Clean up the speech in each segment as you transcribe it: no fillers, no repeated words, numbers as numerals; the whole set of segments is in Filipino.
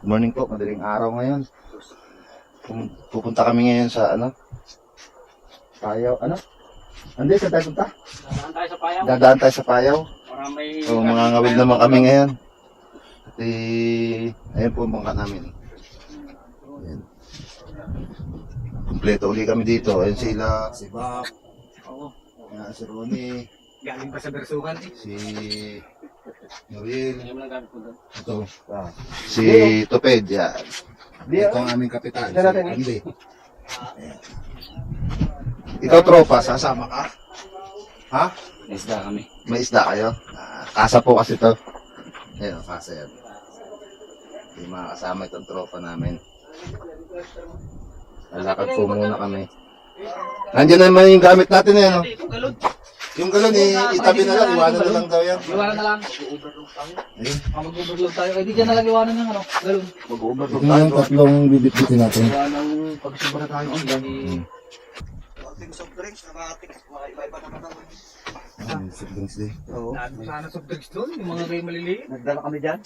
Morning po, madaling araw ngayon. Pupunta kami ngayon sa Payaw, Hindi, saan tayo punta? Dadaan tayo sa Payaw. Dadaan tayo sa Payaw. Para may... So, mga ngawil naman kami ngayon. At ayan po ang bangka namin. Ayan. Kompleto uli kami dito. Ayan sila, si Bob, Oo. si Ronnie, Galing pa sa Bersugan eh. si Noriel, Hindi mo lang gamit ko doon. ito, si Toped, yan. Ito ang aming kapitan, si Andy. Ayan. Ikaw tropa, sasama ka? Ha? Isda kami. May isda kayo? Kasa po kasi to. Ayan, kasa yan. Hindi makakasama itong tropa namin. Lalakad po muna kami. Nandiyan naman yung gamit natin eh, no? Ito, galon. Yung galon itabi na lang, iwanan na lang daw yan. Iwanan na lang. Mag-overload tayo. Ayun. Mag-overload tayo. Ay, di dyan na lang iwanan ng galon. Mag-overload Ito na yung tatlong bibitbitin natin. Iwanan pag-sobra na tayo. Soft drinks, iba-iba naman ang... Soft drinks din. Oo. Sana soft drinks doon. Yung mga kayo maliliit. Nagdala kami dyan.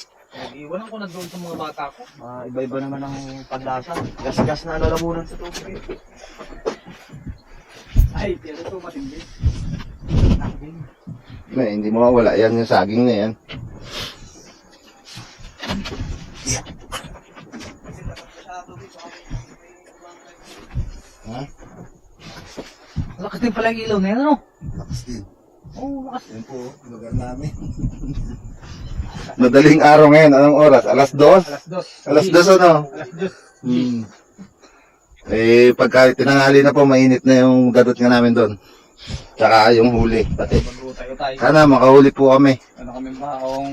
Iwanan ko na doon sa mga bata ko. Iba-iba naman ang panlasa. Gas-gas na lalamunan sa tubig. Ay, pero ito matindi. Hindi mawawala yan, yung saging na yan. Ha? Lakas din pala yung ilaw na yan, ano? Lakas din. Oo, lakas. Yan po, lugar namin. Madaling araw ngayon, anong oras? Alas 2? Alas 2. Alas 2 ano? Alas 2. Pagka tinanghali na po, mainit na yung garot nga namin doon. Tsaka yung huli, pati. Mag-tayo tayo. Sana makahuli po kami. Ano kami baong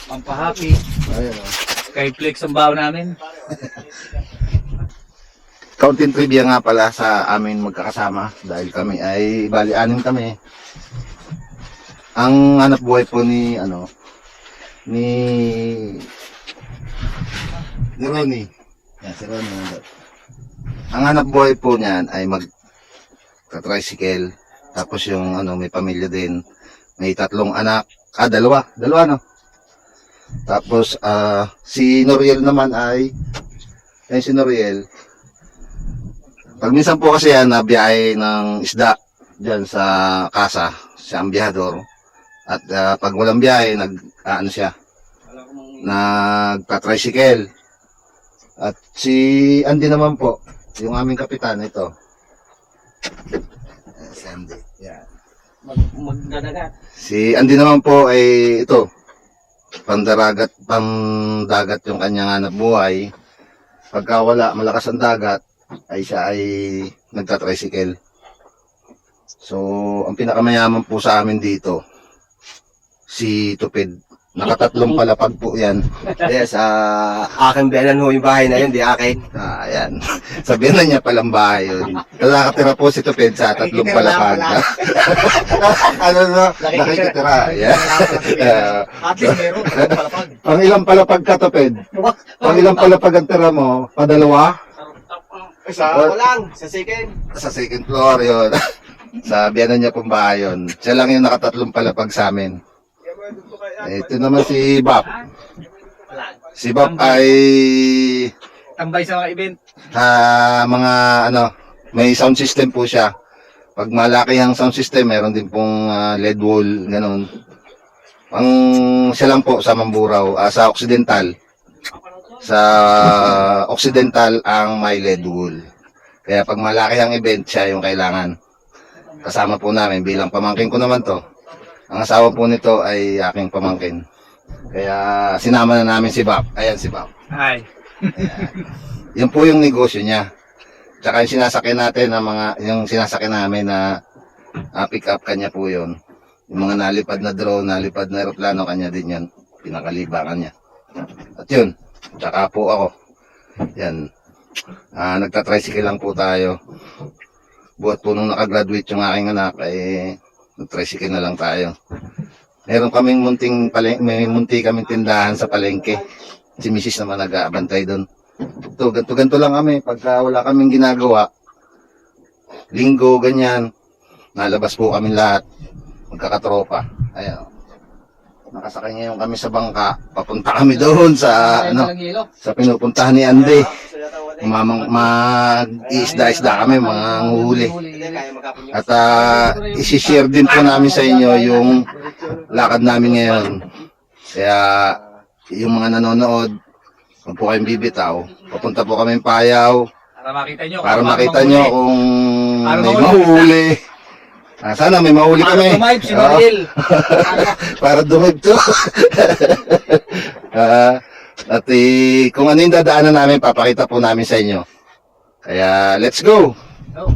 pampahappy. Ayun o. Kay Flex ang bao namin. Kaunting trivia nga pala sa amin magkakasama dahil kami ay bali-anim kami. Ang hanap buhay po ni Ronnie. Yan, si Ronnie nandun. Ang hanap buhay po niyan ay mag-tricycle. Tapos yung may pamilya din. May 3 anak. Dalawa no? Tapos si Noriel naman ay si Noriel. Pag minsan po kasi yan nabiyahe ng isda diyan sa kasa, siya ang biyahador. At pag walang biyahe, nagta-tricycle. At si Andy naman po, yung aming kapitan, ito. Si Andy. Yeah. Magdadagat. Si Andy naman po ay ito, pandagat yung kanyang hanap buhay. Pagka wala, malakas ang dagat, ay siya ay nagta-tricycle. So, ang pinakamayaman po sa amin dito, si Tupid. Nakatatlong palapag po yan. Yes, aking biyanan ho yung bahay na yun, di akin. Ayan. Sabihan na niya palang bahay yun. Nakatira po si Tupid sa 3 palapag. Nakikitira. Ayan. At least meron. Palapag. Pang ilang palapag ka, Tupid? Pang ilang palapag ang tira mo? Padalawa? Isa lang, sa second. Sa second floor yun. Sa biyanan niya pong bahay yun. Siya lang yung nakatatlong palapag sa amin. Ito naman si Bob. Si Bob ay Tambay sa mga event. may sound system po siya. Pag malaki ang sound system, meron din pong LED wall, ganun. Siya lang po sa Mamburao, sa Occidental. Sa Occidental ang may LED wall. Kaya pag malaki ang event, siya yung kailangan. Kasama po namin bilang pamangkin ko naman to. Ang asawa po nito ay aking pamangkin. Kaya sinama na namin si Bob. Ayan si Bob. Hi. Yan po yung negosyo niya. Tsaka yung sinasakyan natin yung sinasakyan namin na pick up kanya po yun. Yung mga nalipad na drone, nalipad na aeroplano, kanya din yan. Pinakalibangan niya. At yun, tsaka po ako. Yan. Nagta-tricycle lang po tayo. Buhat po nung nakagraduate yung aking anak, nag-tricycle na lang tayo. Meron kaming may munti kaming tindahan sa palengke. Si Mrs. naman nag-aabantay doon. Ito, ganto lang kami. Pagka wala kaming ginagawa, linggo, ganyan, nalabas po kami lahat. Magkakatropa. Ayan. Nakasakay ngayon kami sa bangka. Papunta kami doon sa Walang yelo. sa pinupuntahan ni Andy. Mag-iisda-isda kami, mga nguhuli. At isi-share din po namin sa inyo yung lakad namin ngayon. Kaya yung mga nanonood, kung po kayong bibitaw, papunta po kami Payaw Para makita nyo. para makita nyo kung Para may mahuli. mahuli. Sana may mahuli Para kami. tumayip si Oo. Mariel. Para dumib to. At kung ano yung dadaanan namin, papakita po namin sa inyo. Kaya, let's go! Oh.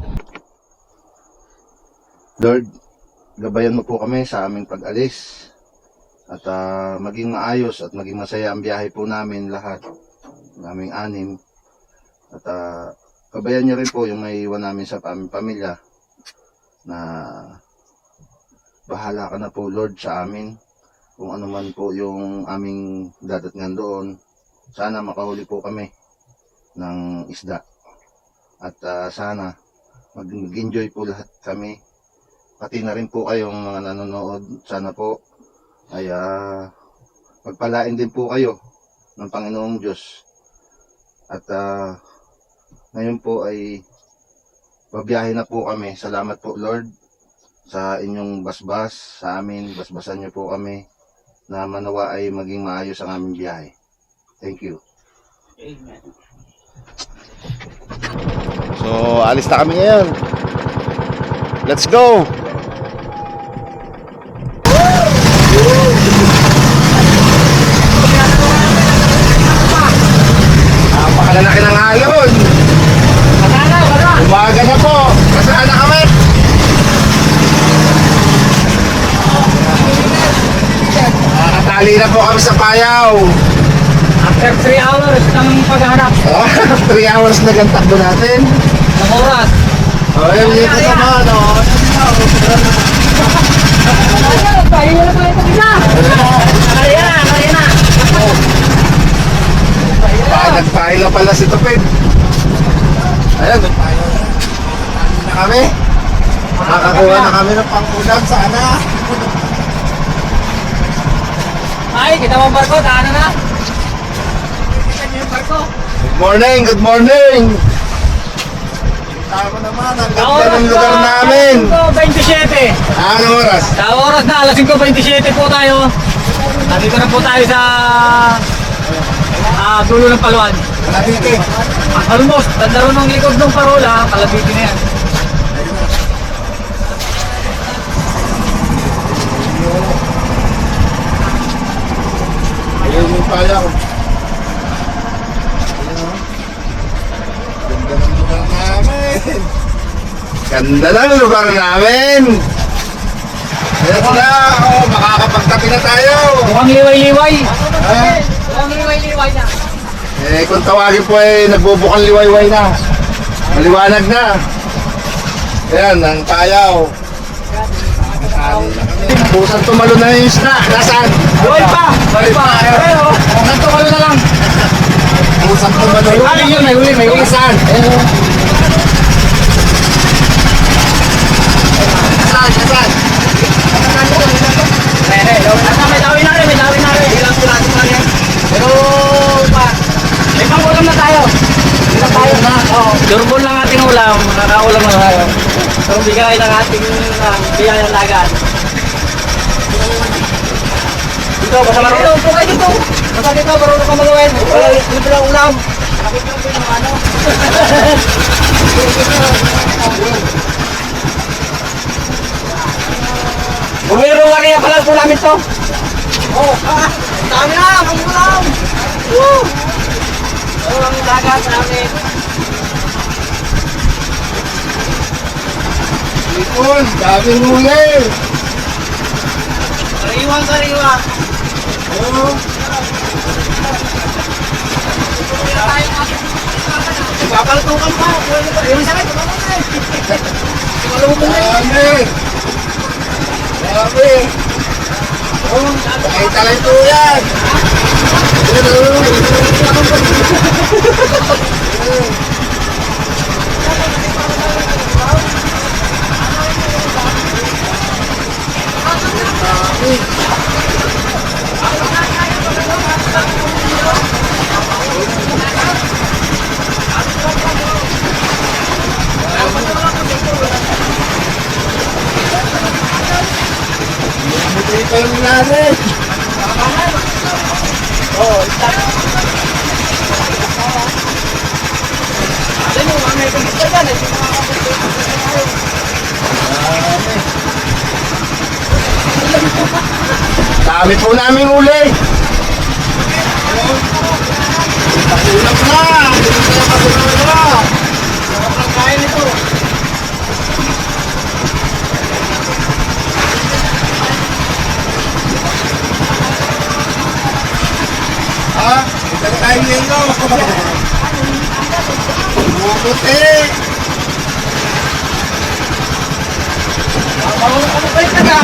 Lord, gabayan mo po kami sa aming pag-alis. At maging maayos at maging masaya ang biyahe po namin lahat. Naming anim. At gabayan niyo rin po yung may iwan namin sa aming pamilya. Na bahala ka na po, Lord, sa amin. Kung ano man po yung aming dadatngan doon, sana makahuli po kami ng isda. At sana mag-enjoy po lahat kami. Pati na rin po kayong mga nanonood. Sana po ay magpalain din po kayo ng Panginoong Diyos. At ngayon po ay babiyahe na po kami. Salamat po, Lord, sa inyong basbas sa amin. Basbasan niyo po kami na manawa ay maging maayos ang aming biyahe. Thank you. Amen. So, alis na kami ngayon. Let's go! Napakalalaki ng alon! Umaga na po! Kasaan na kami? Nakatali na po kami sa Payaw. After 3 hours ng paghahanap 3 hours na gantakbo natin. ng oras. Oh, yun yung kasama, no? Nagpahin na pala si Tupid. Ayan, nagpahin na kami. Nakakakuha na kami ng pangkulang sana. Ay, kita mo ang barko, daan na. Kita niyo yung barko. Good morning, good morning. Tama naman, ang ganda ng lugar namin. 5:27. Anong oras? Sa oras na, alas 5:27 po tayo. Nandito na po tayo sa dulo ng Paluan. Kalabiti. Almost, tanda rin ng likod ng parola, Kalabiti na yan. Ayun yung Payaw. Ganda ng lugar namin. Ganda ng lugar namin. Ayan na, makakapagtabi na tayo. Mukhang liway-liway. Ah, Mukhang liway-liway na. kung tawagin po nagbubukang liwayway na. Maliwanag na. Ayan, ang Payaw. Pusang tumalo na yung isda. Nasaan? Buhay pa! Buhay pa! Pero, hanggang tumalo na lang. Pusang tumalo. Ay, yun, may huli, may huli. Nasaan? Nasaan? May dawin na rin, may dawin na rin. Ilang pulasin na rin. Pero, pa, may pang-ulam na tayo. Ilang tayo na. Oo. Durbon lang ating ulam, nakakaulam na tayo. So, bigay ng ating biyaya ng lagat. Dito, basta marunong po kayo dito. Basta dito, marunong ka magawin. Dito lang ulam. Nakita ko yung ano. Bumiro nga kaya pala po namin to. Oh, dami na, mag-ulam. Woo! Ito ang dagat namin. Ipon, daming huli. Sariwang-sariwa. Oo. Papaltukan pa. Yung sakit, papaltukan. Dami. Dami. Oh, dahil talay po yan. namin. Oo, start. Alam mo, may kumita dyan eh. Dami po namin uli. Ulam na. Kain ito. Ha? Ito na tayo nyo. Bumuti. Ano kayo ka na?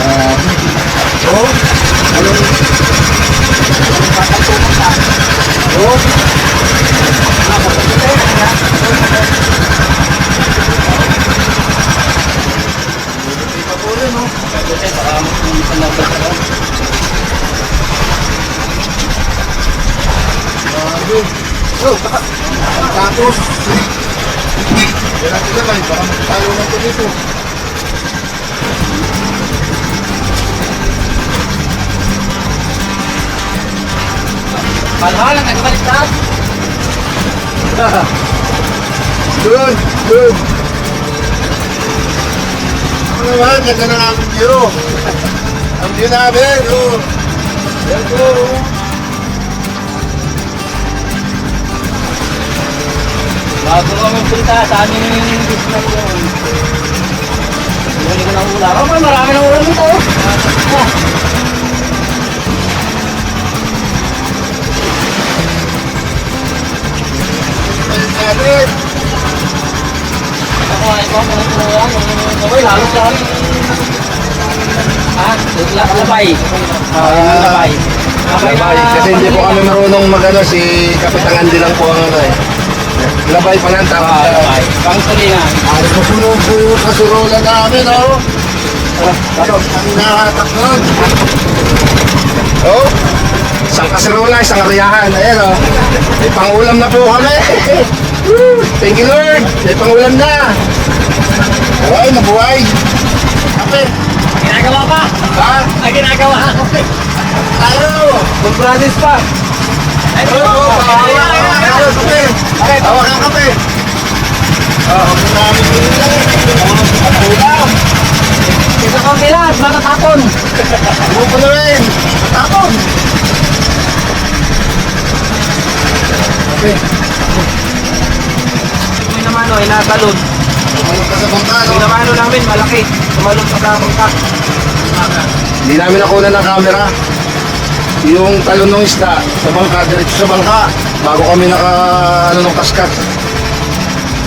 Oh. Oh. Bumuti pa po rin, oh. Kasi baka isang nabas ako. Oh, tapos. Kaya sila ba, baka magtalo na ito dito. Malhala, nagbaliktad. Good, good. Ako naman, ganda ng aming view. Ang view namin, oh. Yan po. Bago ka magpunta sa aming business yun. Hindi ko ng ulam. Oh, marami ng ulam ito. Balik natin. Ako ay ko mga turuan. Okay, halos lang. Ha? Labay. Labay. Labay, kasi hindi po kami marunong magano, si Kapitan Andy lang po ang ano eh. Labay pa lang tama. Labay. Pangsulingan. Ay, masunog po yung kasurola namin, oh. Ano, ang nahatak nun. Oh, isang kasurola, isang ariyahan. Ayan, oh. May pangulam na po kami. Woo! Thank you, Lord. May pangulam na. Ay, nabuhay. Kape. Ginagawa pa. Ha? Ay, ginagawa. Tayo. Mag-process pa. Ay, Oh, kape. Hawak ang kape. Hawak namin yung Isa kang kilas, matatapon. Buko na rin. Tapon. Okay. May naman o, inatalon. Tumalog ka sa bangka, no? Yung naman namin, malaki. Tumalon pa sa bangka. Hindi namin nakuha ng camera. Yung talon ng isda sa bangka, diretso sa bangka. Bago kami ng kaskas.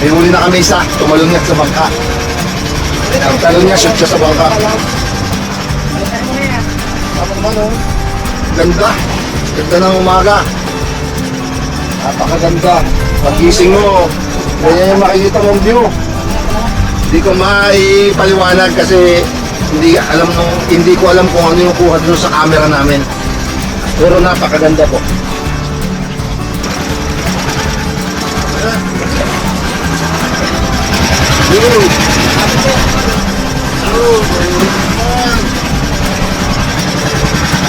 May huli na kami isa. Tumalon niya sa bangka. Ang talon niya, shoot siya sa bangka. Tama naman, oh. Ganda. Ganda ng umaga. Napakaganda. Pag-gising mo, ganyan yung makikita mong view. Hindi ko maipaliwanag kasi hindi ko alam kung ano yung kuha doon sa camera namin. Pero napakaganda po. Yun.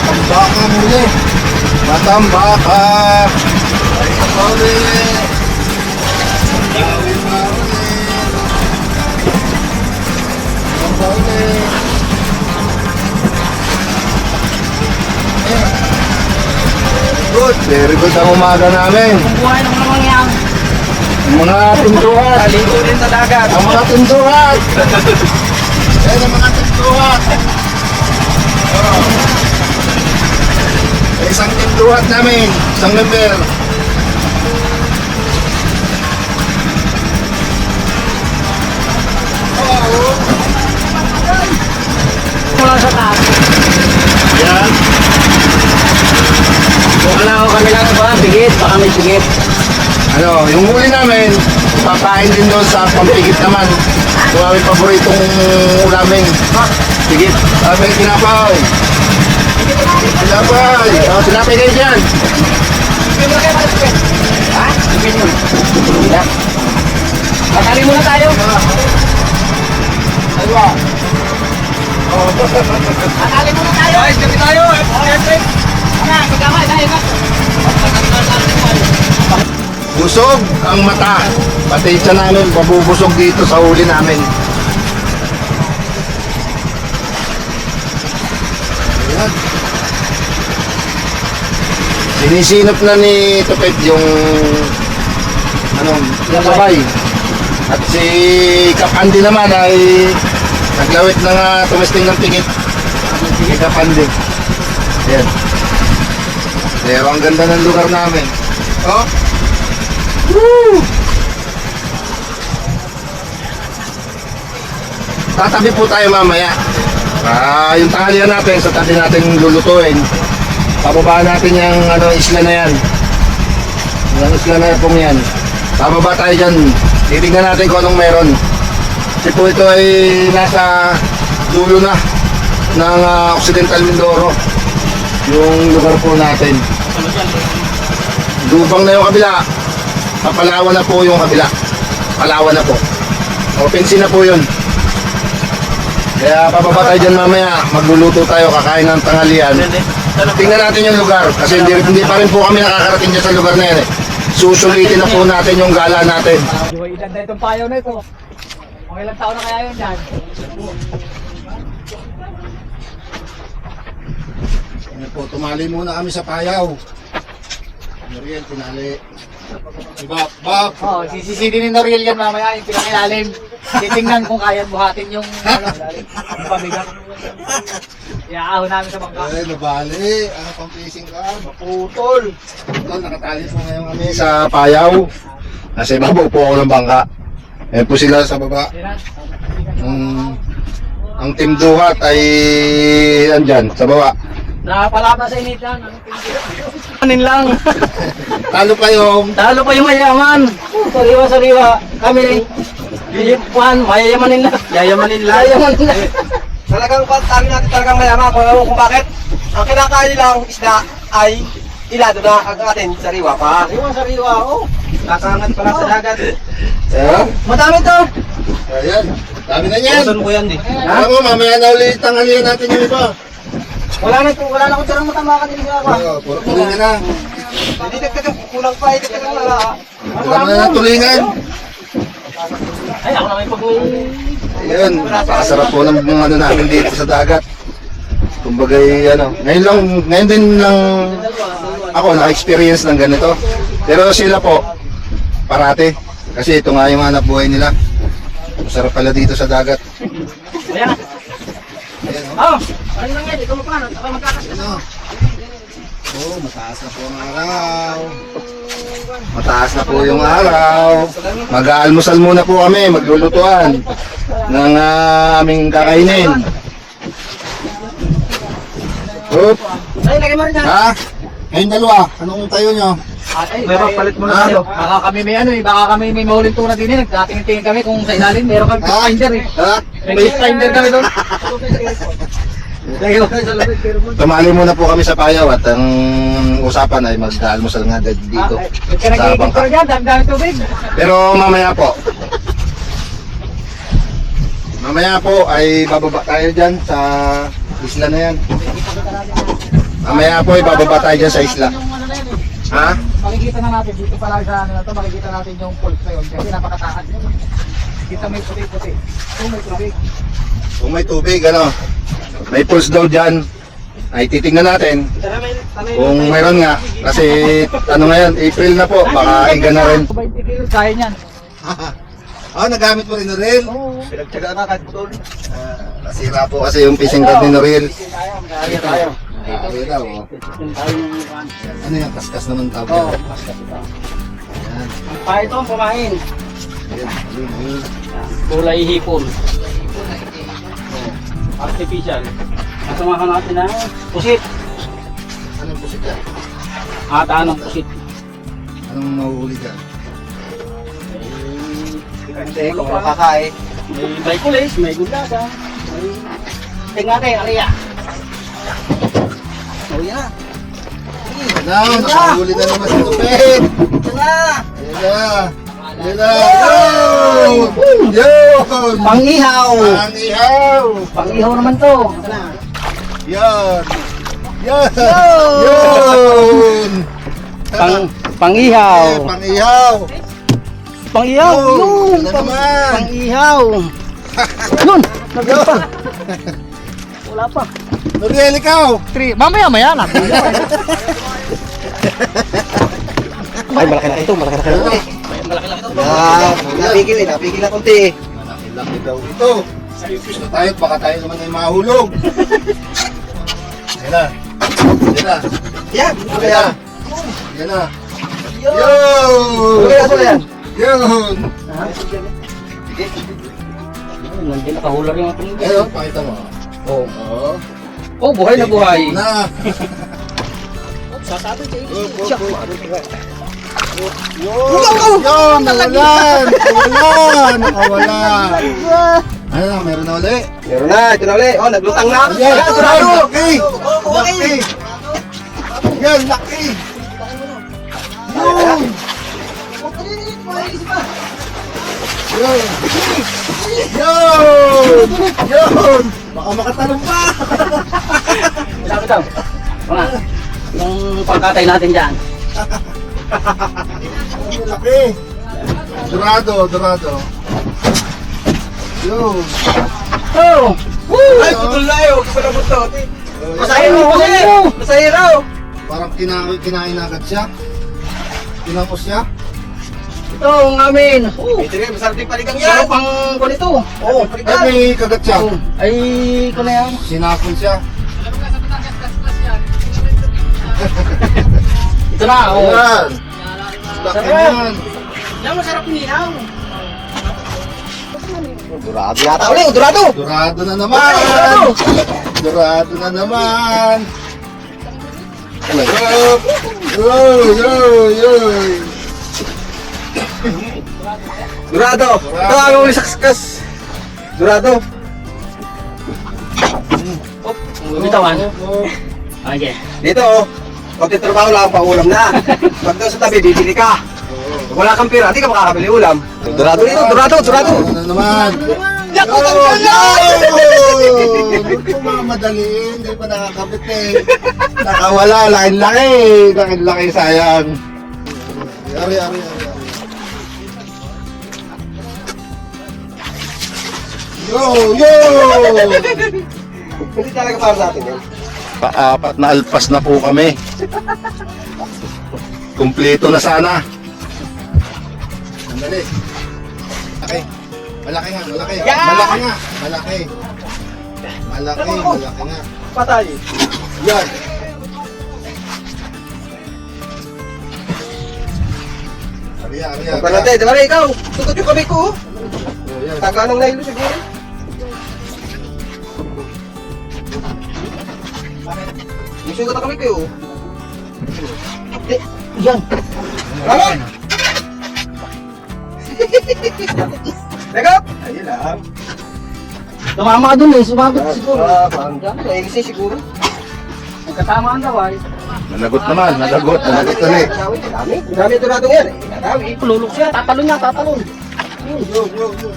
Tambaka muli. Matambaka. Ay, kapali. Bawi Kapali. Good. Very good ang umaga namin. Buhay ng mga yang. Ang mga pintuan. Ligo rin sa dagat. Ang mga pintuan. Ayan ang mga pintuan. Oh. Isang pintuan namin. Isang member. Mula sa taas. Yan. Wala ko kami lang ba? Sigit. Baka may sigit. Ano, yung huli namin, papain din doon sa pampigit naman. Kung aming paboritong ulamin. Sigit. Sabi, tinapay. Tinapay. Oh, tinapay kayo dyan. Ha? Sigit mo. Yeah. Matali muna tayo. Aywa. Atali muna tayo. Ay, kami tayo. Siyempre. Ano, magkamay tayo na. Busog ang mata. Pati siya namin, mabubusog dito sa huli namin. Ayan. Sinisinop na ni Tupet yung sabay. At si Kapandi naman ay naglawit ng tumesting ng tingit. Si Kapandi. Ayan. Pero ang ganda ng lugar namin. Oh. Woo! Tatabi po tayo mamaya. Yung tanghalian natin, sa tabi natin lulutuin. Pababa natin yung isla na yan. Yung isla na yan pong yan. Pababa tayo dyan. Titignan natin kung anong meron. Kasi po ito ay nasa dulo na ng Occidental Mindoro. Yung lugar po natin. Lubang na yung kabila. Papalawan na po yung kabila. Palawan na po. Open sea na po yun. Kaya pababa tayo dyan mamaya. Magluluto tayo, kakain ng tanghalian. Tingnan natin yung lugar. Kasi hindi pa rin po kami nakakarating dyan sa lugar na yan eh. Susulitin na po natin yung gala natin. Ilan na itong payo na ito. Mga ilang taon na kaya yun dyan. Ano po, tumali muna kami sa payaw. Noriel, tinali. Bap! Oo, sisisinin ni Noriel yan mamaya yung pinangilalim. Titingnan kung kaya buhatin yung pabigat. Iaahon namin sa bangka. Ay, nabali. Ano pang fishing ka? Maputol. Ito, nakatali po ngayon kami sa payaw. Nasa ibabaw po ako ng bangka. Ayan po sila sa baba. Ang team Duhat ay andyan, sa baba. Nakapalaba sa init yan. Anin lang. Talo kayo. Talo pa yung mayaman. Sariwa-sariwa. Kami mayayamanin lang. Yayamanin lang. Talagang sabi natin talagang mayaman kung bakit. Ang kinakain nilang isda ay ilado na ang atin sariwa pa. Sariwa-sariwa, oh. Kakangat pala sa dagat. Ayan. Madami to. Ayan. Dami na yan. Saan ko yan eh? Alam mo, mamaya na ulit tanghalian natin yung iba. Wala na akong tirang matamakan din sa ako. Puro tulingan na. Hindi nagtagang kulang pa, hindi nagtagang wala. Alam na na tulingan. Ay, ako na may Ayan, napakasarap po ng mga namin dito sa dagat. Kumbaga, ngayon din lang ako naka-experience ng ganito. Pero sila po, parate. Kasi ito nga yung hanap buhay nila. Masarap pala dito sa dagat. Ayan. Ayan, Oh, ano lang yan? Ikaw mo pa. Ako magkakasama. Oh, mataas na po ang araw. Mataas na po yung araw. Mag-aalmusal muna po kami, maglulutuan ng aming kakainin. Oop. Ay, lagay mo rin yan. Ha? Kayong dalawa, anong tayo nyo? Meron palit mo na tayo. Baka kami baka kami may mahuling tuna din eh. Nagtatingin-tingin kami kung sa ilalim. Meron kami finder eh. Ha? May finder kami doon. Tumali muna po kami sa payaw at ang usapan ay mag-aalmusal nga dito sa Nagkikita bangka. dyan, dami tubig. Pero mamaya po ay bababa tayo dyan sa isla na yan. Mamaya po ay bababa tayo dyan sa isla. Ha? Makikita na natin dito pala sa ano na to, makikita natin yung pulse na yun kasi napakataas yun. Kita may puti-puti. Kung may tubig. Kung may tubig, may pulse daw dyan, ay titingnan natin kung mayroon nga. Kasi ngayon, April na po, baka iga na rin. 20 kilos kaya niyan. Nagamit mo rin na rin. Oo. Pinagtsagaan na kahit putol. Nasira po kasi yung fishing rod ni Norel. Kaya tayo. Kaya daw, oh. Ano yan, kaskas naman tawag Oo. yan. Ayan. Pa ito ang pamain. Ayan, ayun. Kulay hipon. Artificial. Kasamahan natin na pusit. Anong pusit yan? Anong pusit. Anong mahuhuli dyan? Kasi kung makakain. May Bicolis, may gulada. Tingnan natin, Aria. Oh yan. Nakahuli na naman si Tupet. Ito na. Ayan na. Yan na. Yun! Yun! Pang-ihaw. Pang-ihaw! Pang-ihaw naman to. Yan! Yan! Yun! Yun! Pang-ihaw. Pang-ihaw! Pang-ihaw. Yun! Yun. Ano naman? Pang-ihaw. Yun. Nagano pa. Wala pa. Noriel, ikaw! Mamaya na. Ay, malaki-laki ito. Malaki-laki ito. Napigil na konti eh. Malaki-laki daw ito. Serious na tayo, baka tayo naman ay mahulog. Yan na. Yan na. Yan, Yan na. Yan na. Yun! Ano yan? Yun! Nandiyan nakahular yung ating. Ayun, pakita mo. Oh. Oo. Oh, buhay na buhay. Na. Sasabi sa Yun! Yun! Nawalan! Nawalan! Nakawala! Ano na, meron na uli? Meron na, ito na ulit. Oh, naglutang na. Yan! Yan, turado. Laki! Laki! Yan! Laki! Yun! Yun! Yun! Yun! Baka makatalong pa! Sabi daw. Mga. Yung pagkatay natin dyan. Ang laki! Dorado! Dorado! Yun! Oh! Woo! Ay, putol na yun. Kapalabot to. Masahin mo, masahin mo. Masaya raw. Parang kinain agad siya. Kinapos siya. Ito ang amin. Oh! Ito rin, masarap din paligang yan. Sarap ang kunito. Oo, Ay, may kagat siya. Oh, ay, ko na yan. Sinapon siya. Ito na, oh. Ayan! Laki Sarap. yan! Yan, masarap nilaw. Durado yata ulit, durado. Dorado na naman! Dorado. Dorado na naman! Yup! Yoy! Yoy! Yoy! Durado. Ito ang uli sakskas. Durado. Bitawan. Oh, oh. Okay. Dito oh. Konti trabaho lang, paulam na. Pag doon sa tabi, bibili ka. Pag wala kang pera, di ka makakabili ulam. Durado dito, durado, durado. Dorado na naman! Yaku, tanggal na! Huwag ko mamadaliin, hindi pa nakakabit eh. Nakawala, laki-laki. Laki-laki, sayang. Ari, ari, ari. Yo, yo! Hindi talaga para sa atin yan. Paapat na alpas na po kami. Kumpleto na sana. Sandali. Malaki. Malaki nga, malaki. Malaki nga, malaki. Malaki, malaki nga. Patay. Yan. Ariya, ariya. Pag natin, di ba rin ikaw? Tutot yung kamay ko. Oh, yan. Taga ng nailo siguro. Yung sugat ang kamay ko yun. Yan. Ano? Teka! Ayun lang. Tumama dun eh, sumagot siguro. Parang dyan. Nailis siguro. Nagkatamaan daw ay. Nalagot naman, nalagot ulit. Dami. Dami ito natin yan. Dami. Lulok siya, tatalon niya, tatalon. Yun, yun, yun, yun.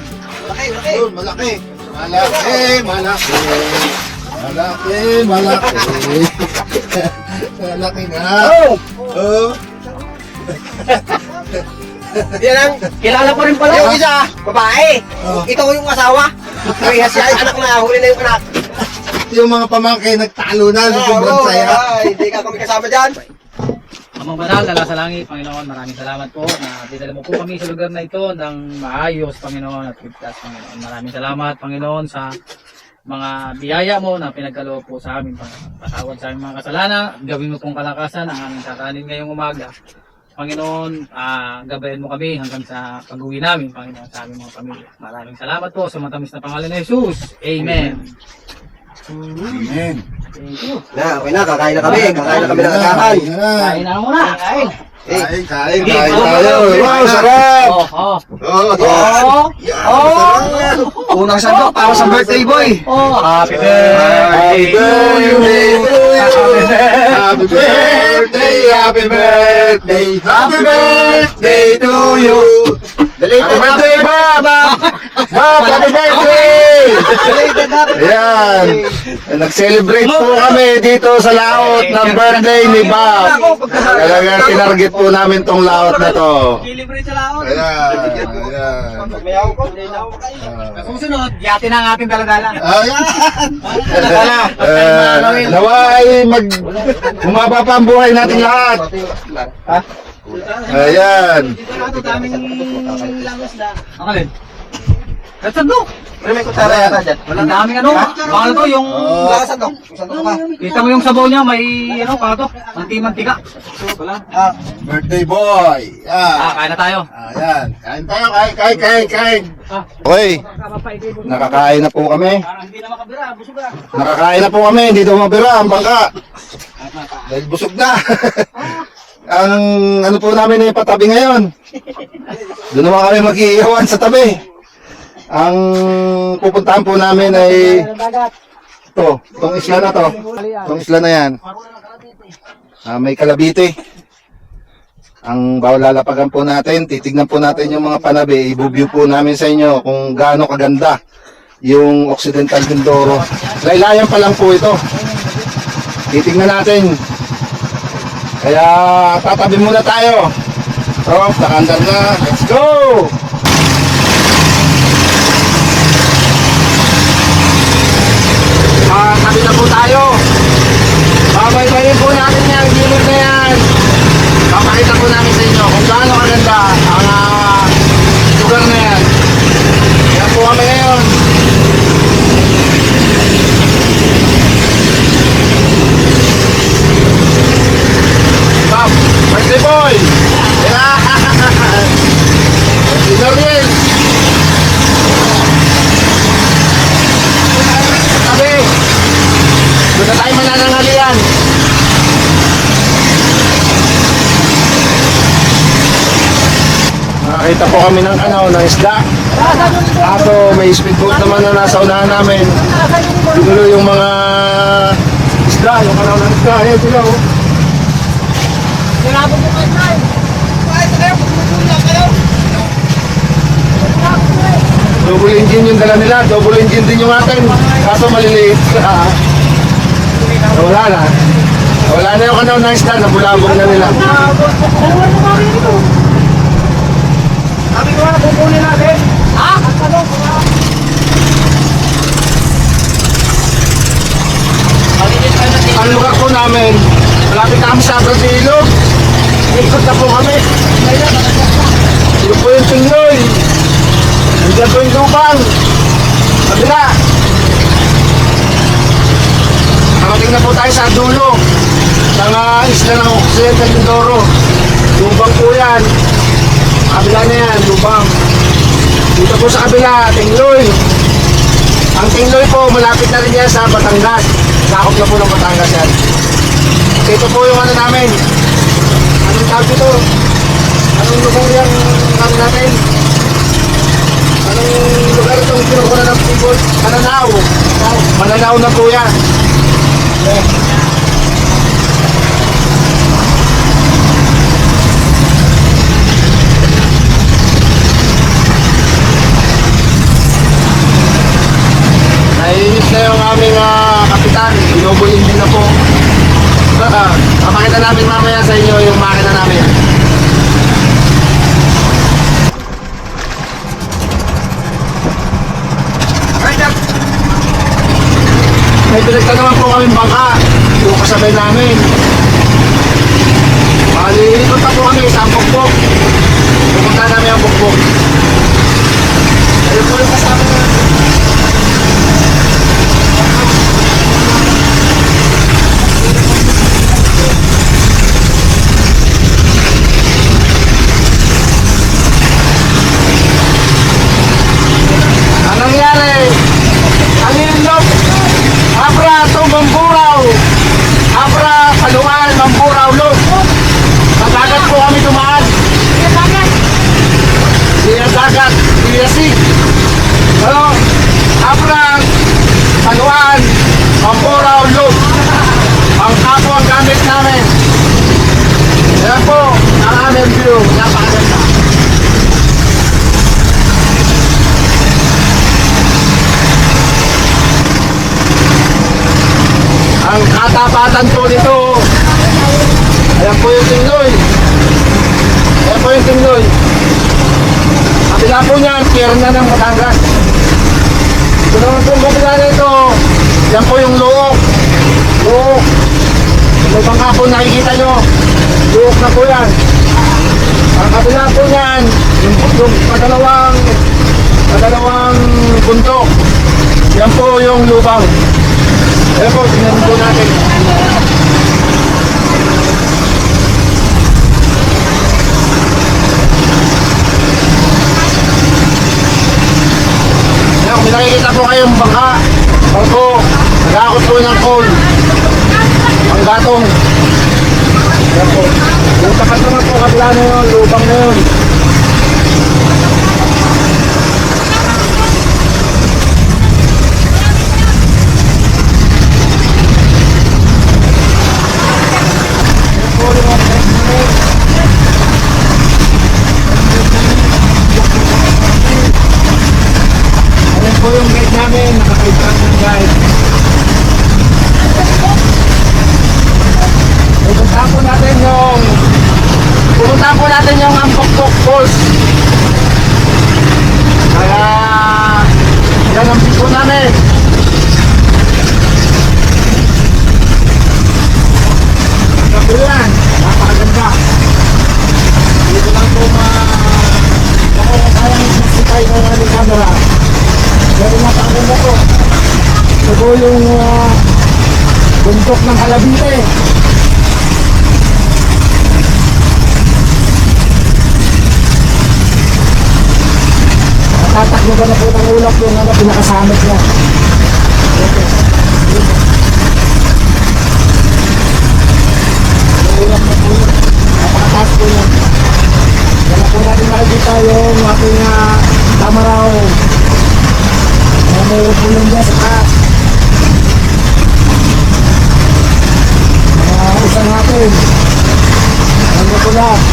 Malaki, malaki. Yun, malaki. Malaki, malaki. Malaki, malaki. Malaki nga. Oh! Oh. Yan ang Kilala ko rin pala. yung isa, babae. Oh. Ito yung asawa. Parehas siya, anak na, huli na yung anak. Yung mga pamangkin nagtalo na sa sobrang saya. Hindi ka kami kasama dyan. Amang banal, dala sa langit, Panginoon, maraming salamat po na dinala mo po kami sa lugar na ito ng maayos, Panginoon, at ligtas, Panginoon. Maraming salamat, Panginoon, sa mga biyaya mo na pinagkaloob po sa amin, Panginoon. Patawad sa aming mga kasalanan, gawin mo pong kalakasan ang aming kakanin ngayong umaga. Panginoon, gabayan mo kami hanggang sa pag-uwi namin, Panginoon, sa aming mga pamilya. Maraming salamat po sa matamis na pangalan ni Jesus. Amen. Amen. Thank you. Na, okay na, kakain na kami. Kakain na kami ng agahan. Kain na. Kain na muna. Kain. Kain tayo. Wow, sarap! Oh. Unang sandok para sa birthday boy. Happy Happy birthday to you! Happy birthday, happy birthday, happy birthday to you! Happy birthday, Bob! Bob, happy birthday! Ayan. Nag-celebrate po kami dito sa laot ng birthday ni Bob. Talagang tinarget po namin tong laot na to. Celebrate sa laot. Ayan. Mayaw ko. Susunod, yati na ang ating daladala. Ayan. Naway humaba pa ang buhay natin lahat. Ayan. Dito na ito, daming langos na. Akalin? Sandok! Pero may kutsara yata dyan. Walang daming ano. Baka to yung... Sandok. Sandok ka. Kita mo yung sabaw niya, may ano, baka to. Manti-mantika. Birthday boy. Kain na tayo. Ayan. Kain tayo. Kain. Okay. Nakakain na po kami. Parang hindi na makabira, busog na. Nakakain na po kami. Hindi daw mabira ang bangka. Dahil busog na. Ang ano po namin ay patabi ngayon. Doon naman kami mag-iiwan sa tabi. Ang pupuntahan po namin ay itong isla na to. Itong isla na yan. May kalabite. Ang bawal lalapagan po natin, titignan po natin yung mga panabi, i-view po namin sa inyo kung gaano kaganda yung Occidental Mindoro. Laylayan pa lang po ito. Titignan natin. Kaya tatabi muna tayo. So, nakaandar na. Let's go! Tabi na po tayo. Babaybayin po natin yan. Gilid na yan. Papakita po namin sa inyo kung gaano kaganda ang lugar na yan. Yan po kami ngayon. Bob, birthday boy! Yeah! Dinner din! Sabi! Doon na tayo mananangalian! Nakakita po kami ng ng isda. Ato, may speedboat naman na nasa unahan namin. Dulo yung mga isda, yung kanaw ng isda. Ayan sila oh. Double engine yung dala nila, double engine din yung atin. Kaso maliliit. Wala na. Wala na yung kanaw ng isda, nabulabog na nila. Sabi ko nga, kukunin natin. Ang lugar po namin, malapit na kami sa Abradilog. Ikot na po kami. Ito po yung Tingloy. Nandiyan po yung Lubang. Kabila. Nakating na po tayo sa dulo. Sa isla ng Occidental Mindoro. Lubang po yan. Kabila na yan, Lubang. Dito po sa kabila, Tingloy. Ang Tingloy po, malapit na rin yan sa Batangas. Sakop na po ng Batangas yan. Ito po yung ano namin. Anong tawag ito? Anong lugar yung ano namin? Anong lugar itong pinukunan ng people? Mananaw. Mananaw na po yan. Naiinis na yung aming kapitan. Binubulin din na po. Papakita namin mamaya sa inyo yung makina namin. May pinagta naman po kami bangka. Yung kasabay namin. Malilikot na po kami sa Bukbok. Pupunta namin ang Bukbok. Ayun po yung kasama namin. Abra, Tumbang Buraw, Abra, Paluan, dagat, DSC. Ano? Aprang, Paluan, Pampura, Ulog. Ang kapo ang gamit namin. Yan po, ang aming view. Napakaganda. Ang katapatan po nito, ayan po yung tingloy. Ayan po yung tingloy. Kabila po niyan, pier na ng Batangas. Ito naman po kabila nito, yan po yung luok. Luok. Yung bang po nakikita nyo, luok na po yan. Ang kabila po niyan, yung padalawang buntok. Yan po yung lubang. Ayan po, tingnan po natin. Ayan, kung nakikita po kayong bangka, bangko, nag-aakot po ng coal. Ang gatong. Ayan po. Yung tapat naman po, kabila na yun, lubang na yun. Ayan po yung guide namin, nakakaitan ng guide. Pupuntahan po natin yung Ampokpok Falls. Kaya yan ang piso namin. Kapulan, napakaganda. Dito lang po makakayang masikay ng aming camera. Pero napakaganda po. Ito po yung bundok ng Calabite. Tatakbo ba na po ng ulap yung pinakasamit niya. Ulap na po yun. Napakataas po yun. Kaya po natin makikita yung ating kamaraw. Mayroon po yun dyan sa taas. Usan natin. Ano po na.